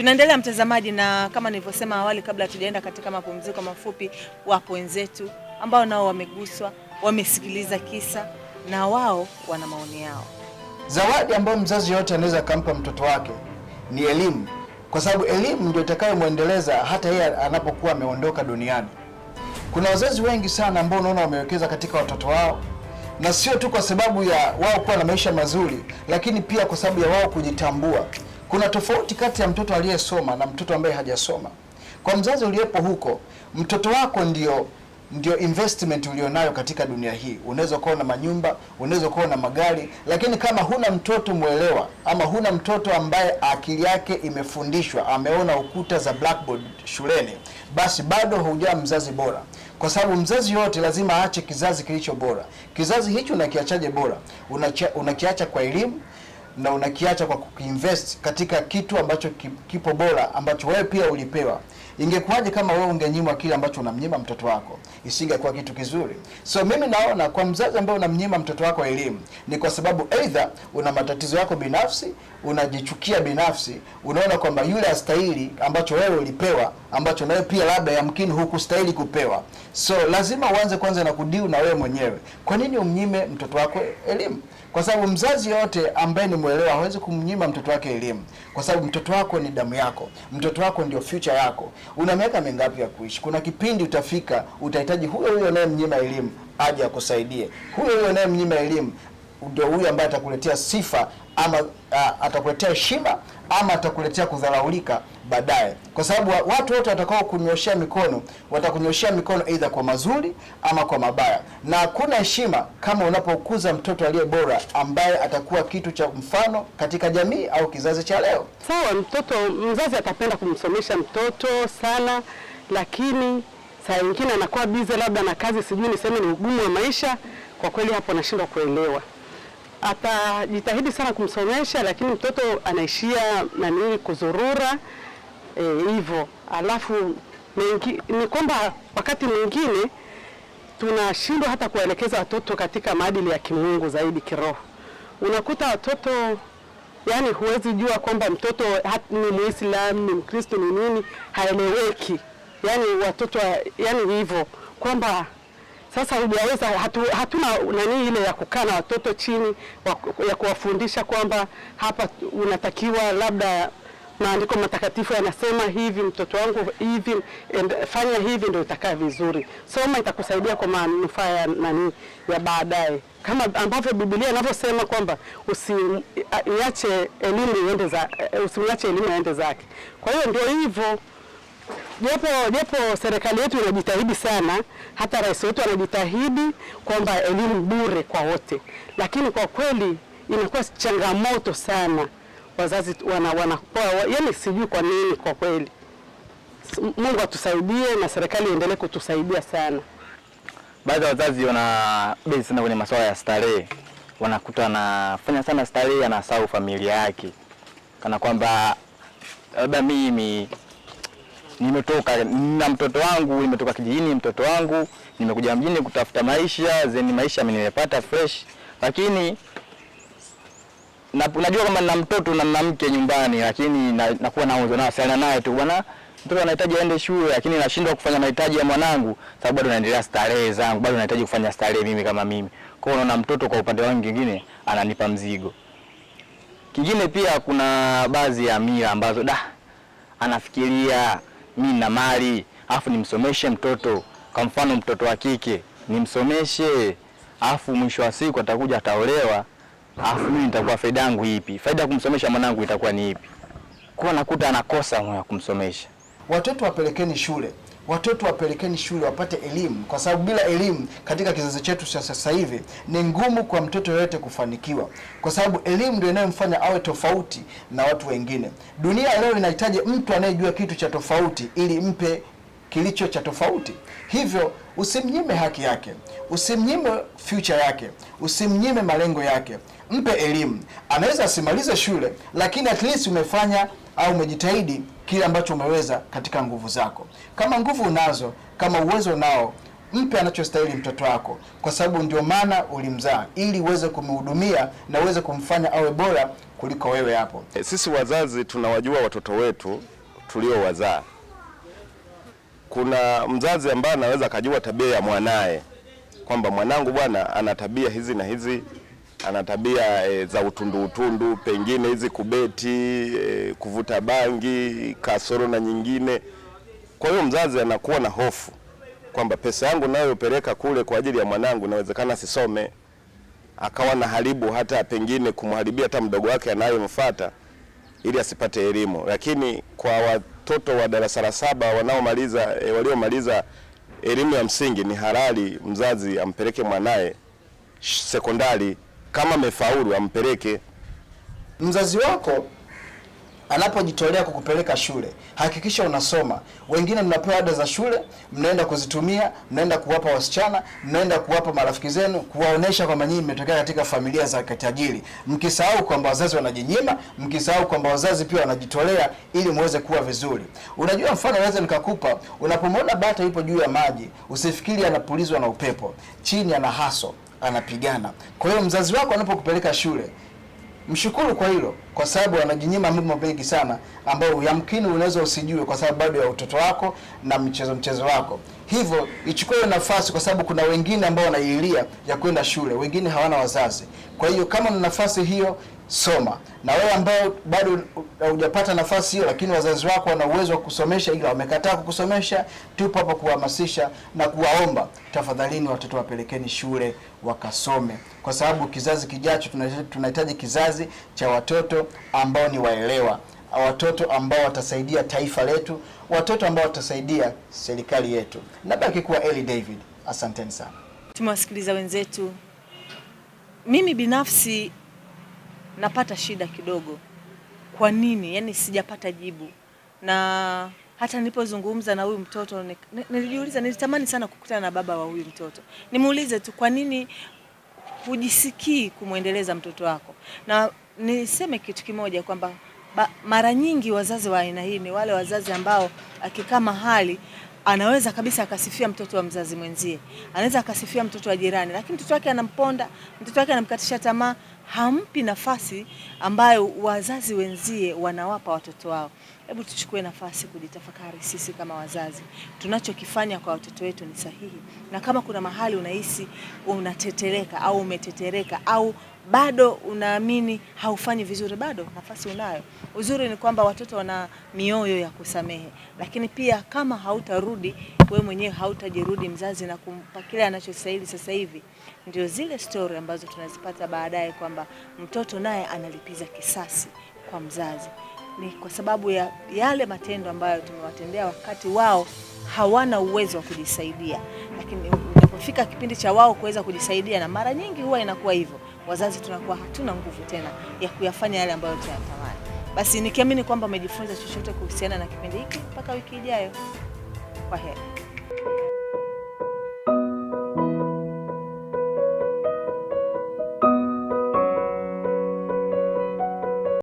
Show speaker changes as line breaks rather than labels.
Tunaendelea mtazamaji, na kama nilivyosema awali kabla tujaenda katika mapumziko mafupi, wapo wenzetu ambao nao wameguswa, wamesikiliza kisa na wao wana maoni yao.
Zawadi ambayo mzazi yote anaweza kumpa mtoto wake ni elimu, kwa sababu elimu ndio itakayomwendeleza hata yeye anapokuwa ameondoka duniani. Kuna wazazi wengi sana ambao unaona wamewekeza katika watoto wao, na sio tu kwa sababu ya wao kuwa na maisha mazuri, lakini pia kwa sababu ya wao kujitambua. Kuna tofauti kati ya mtoto aliyesoma na mtoto ambaye hajasoma. Kwa mzazi uliyepo huko, mtoto wako ndio investment ulionayo katika dunia hii. Unaweza kuwa na manyumba, unaweza kuwa na magari, lakini kama huna mtoto muelewa, ama huna mtoto ambaye akili yake imefundishwa, ameona ukuta za blackboard shuleni, basi bado hujaa mzazi bora. Kwa sababu mzazi yote lazima aache kizazi kilicho bora. Kizazi hicho unakiachaje bora? Unakiacha kwa elimu, na unakiacha kwa kuinvest katika kitu ambacho kipo bora, ambacho wewe pia ulipewa. Ingekuwaje kama wewe ungenyimwa kile ambacho unamnyima mtoto wako? Isingekuwa kitu kizuri. So mimi naona kwa mzazi ambaye unamnyima mtoto wako elimu, ni kwa sababu either una matatizo yako binafsi, unajichukia binafsi, unaona kwamba yule astahili ambacho wewe ulipewa, ambacho nawe pia labda yamkini hukustahili kupewa. So lazima uanze kwanza na kudiu na wewe mwenyewe. Kwa nini umnyime mtoto wako elimu? Kwa sababu mzazi yote ambaye ni muelewa hawezi kumnyima mtoto wake elimu, kwa sababu mtoto wako ni damu yako, mtoto wako ndio future yako. Una miaka mingapi ya kuishi? Kuna kipindi utafika utahitaji huyo anayemnyima elimu aje akusaidie. Huyo anayemnyima elimu ndio huyo ambaye atakuletea sifa, ama atakuletea heshima, ama atakuletea kudharaulika baadaye. Kwa sababu watu wote watakao kunyoshia mikono, watakunyoshia mikono either kwa mazuri ama kwa mabaya. Na hakuna heshima kama unapokuza mtoto aliye bora, ambaye atakuwa kitu cha mfano katika jamii au kizazi cha leo.
Sawa, mzazi atapenda kumsomesha mtoto sana, lakini saa nyingine anakuwa busy labda na kazi, sijui niseme ni ugumu wa maisha. Kwa kweli hapo nashindwa kuelewa. Atajitahidi sana kumsomesha, lakini mtoto anaishia kuzurura hivyo. Alafu ni kwamba wakati mwingine tunashindwa hata kuelekeza watoto katika maadili ya kimungu zaidi, kiroho. Unakuta watoto huwezi jua kwamba mtoto ni Muislamu, ni Mkristo, ni nini, haeleweki. Watoto hivyo kwamba sasa hujaweza, hatuna ile ya kukaa na watoto chini ya kuwafundisha kwamba hapa unatakiwa labda maandiko matakatifu yanasema hivi, mtoto wangu hivi, fanya hivi ndio itakaa vizuri. Soma itakusaidia kwa manufaa ya baadaye. Kama ambavyo Biblia inavyosema kwamba usiache elimu iende zake. Kwa hiyo ndio hivyo. Japo serikali yetu inajitahidi sana, hata rais wetu anajitahidi kwamba elimu bure kwa wote, lakini kwa kweli inakuwa changamoto sana. Wazazi wanakuwa sijui kwa nini kwa kweli. Mungu atusaidie na serikali iendelee kutusaidia sana.
Baadhi ya wazazi wanabezi sana kwenye masuala ya starehe. Wanakuta anafanya sana starehe, anasahau familia yake. Kana kwamba labda mimi nimetoka na mtoto wangu, nimetoka kijijini mtoto wangu, nimekuja mjini kutafuta maisha, maisha nimepata fresh, lakini najua kama na mtoto na mke nyumbani, lakini nakuwa nawasiliana naye tu, bwana mtoto anahitaji aende shule, lakini nashindwa kufanya mahitaji ya mwanangu sababu bado naendelea starehe zangu, bado nahitaji kufanya starehe mimi kama mimi. Kwa hiyo naona mtoto kwa upande wangu mwingine ananipa mzigo. Kingine pia kuna baadhi ya mila ambazo anafikiria mimi na mali, afu nimsomeshe mtoto. Kwa mfano mtoto wa kike nimsomeshe, afu mwisho wa siku atakuja ataolewa, afu mimi nitakuwa faida yangu ipi? Faida kumsomesha mwanangu itakuwa ni ipi? Kwa nakuta anakosa moyo wa kumsomesha.
Watoto wapelekeni shule. Watoto wapelekeni shule wapate elimu, kwa sababu bila elimu katika kizazi chetu cha sasa hivi ni ngumu kwa mtoto yote kufanikiwa, kwa sababu elimu ndio inayomfanya awe tofauti na watu wengine. Dunia leo inahitaji mtu anayejua kitu cha tofauti ili mpe kilicho cha tofauti. Hivyo usimnyime haki yake, usimnyime future yake, usimnyime malengo yake. Mpe elimu. Anaweza asimalize shule, lakini at least umefanya au umejitahidi kile ambacho umeweza katika nguvu zako. Kama nguvu unazo, kama uwezo nao, mpe anachostahili mtoto wako, kwa sababu ndio maana ulimzaa, ili uweze kumhudumia na uweze kumfanya awe bora kuliko wewe hapo.
Sisi wazazi tunawajua watoto wetu tuliowazaa. Kuna mzazi ambaye anaweza kujua tabia ya mwanae, kwamba mwanangu bwana ana tabia hizi na hizi, ana tabia za utundu, pengine hizi kubeti, kuvuta bangi, kasoro na nyingine. Kwa hiyo mzazi anakuwa na hofu kwamba pesa yangu nayopeleka kule kwa ajili ya mwanangu inawezekana sisome, akawa na haribu, hata pengine kumharibia hata mdogo wake anayemfuata ili asipate elimu. Lakini kwa watoto wa darasa la 7 waliomaliza elimu ya msingi, ni halali mzazi ampeleke mwanae sekondari, kama amefaulu ampeleke.
Mzazi wako anapojitolea kukupeleka shule, hakikisha unasoma. Wengine mnapewa ada za shule, mnaenda kuzitumia, mnaenda kuwapa wasichana, mnaenda kuwapa marafiki zenu, kuwaonesha kwamba nyinyi mmetokea katika familia za kitajiri, mkisahau kwamba wazazi wanajinyima, mkisahau kwamba wazazi pia wanajitolea ili muweze kuwa vizuri. Unajua, mfano naweza nikakupa, unapomwona bata yupo juu ya maji, usifikiri anapulizwa na upepo, chini ana haso, anapigana. Kwa hiyo mzazi wako anapokupeleka shule, mshukuru kwa hilo, kwa sababu anajinyima mambo mengi sana ambayo yamkini unaweza usijue kwa sababu bado ya utoto wako na mchezo wako. Hivyo ichukue nafasi, kwa sababu kuna wengine ambao wanailia ya kwenda shule, wengine hawana wazazi. Kwa hiyo kama una nafasi hiyo, soma. Na wewe ambao bado hujapata nafasi hiyo, lakini wazazi wako wana uwezo wa kusomesha ila wamekataa kukusomesha, tupo hapa kuhamasisha na kuwaomba, tafadhalini watoto wapelekeni shule wakasome, kwa sababu kizazi kijacho tunahitaji kizazi cha watoto ambao ni waelewa, watoto ambao watasaidia taifa letu, watoto ambao watasaidia serikali yetu. Nabaki kuwa Eli David. Asanteni sana.
Tumewasikiliza wenzetu. Mimi binafsi napata shida kidogo. Kwa nini? Yaani sijapata jibu. Na hata nilipozungumza na huyu mtoto nilijiuliza, nilitamani sana kukutana na baba wa huyu mtoto. Nimuulize tu, kwa nini hujisikii kumuendeleza mtoto wako? Na niseme kitu kimoja kwamba mara nyingi wazazi wa aina hii ni wale wazazi ambao akikaa mahali anaweza kabisa akasifia mtoto wa mzazi mwenzie, anaweza akasifia mtoto wa jirani, lakini mtoto wake anamponda, mtoto wake anamkatisha tamaa, hampi nafasi ambayo wazazi wenzie wanawapa watoto wao. Hebu tuchukue nafasi kujitafakari sisi kama wazazi, tunachokifanya kwa watoto wetu ni sahihi? Na kama kuna mahali unahisi unatetereka au umetetereka au bado unaamini haufanyi vizuri, bado nafasi unayo. Uzuri ni kwamba watoto wana mioyo ya kusamehe, lakini pia kama hautarudi wewe mwenyewe, hautajirudi mzazi na kumpa kile anachostahili sasa hivi, ndio zile story ambazo tunazipata baadaye kwamba mtoto naye analipiza kisasi kwa mzazi. Ni kwa sababu ya yale matendo ambayo tumewatendea wakati wao hawana uwezo wa kujisaidia. Lakini unapofika kipindi cha wao kuweza kujisaidia, na mara nyingi huwa inakuwa hivyo, wazazi tunakuwa hatuna nguvu tena ya kuyafanya yale ambayo tunatamani. Basi nikiamini kwamba umejifunza chochote kuhusiana na kipindi hiki, mpaka wiki ijayo. Kwaheri.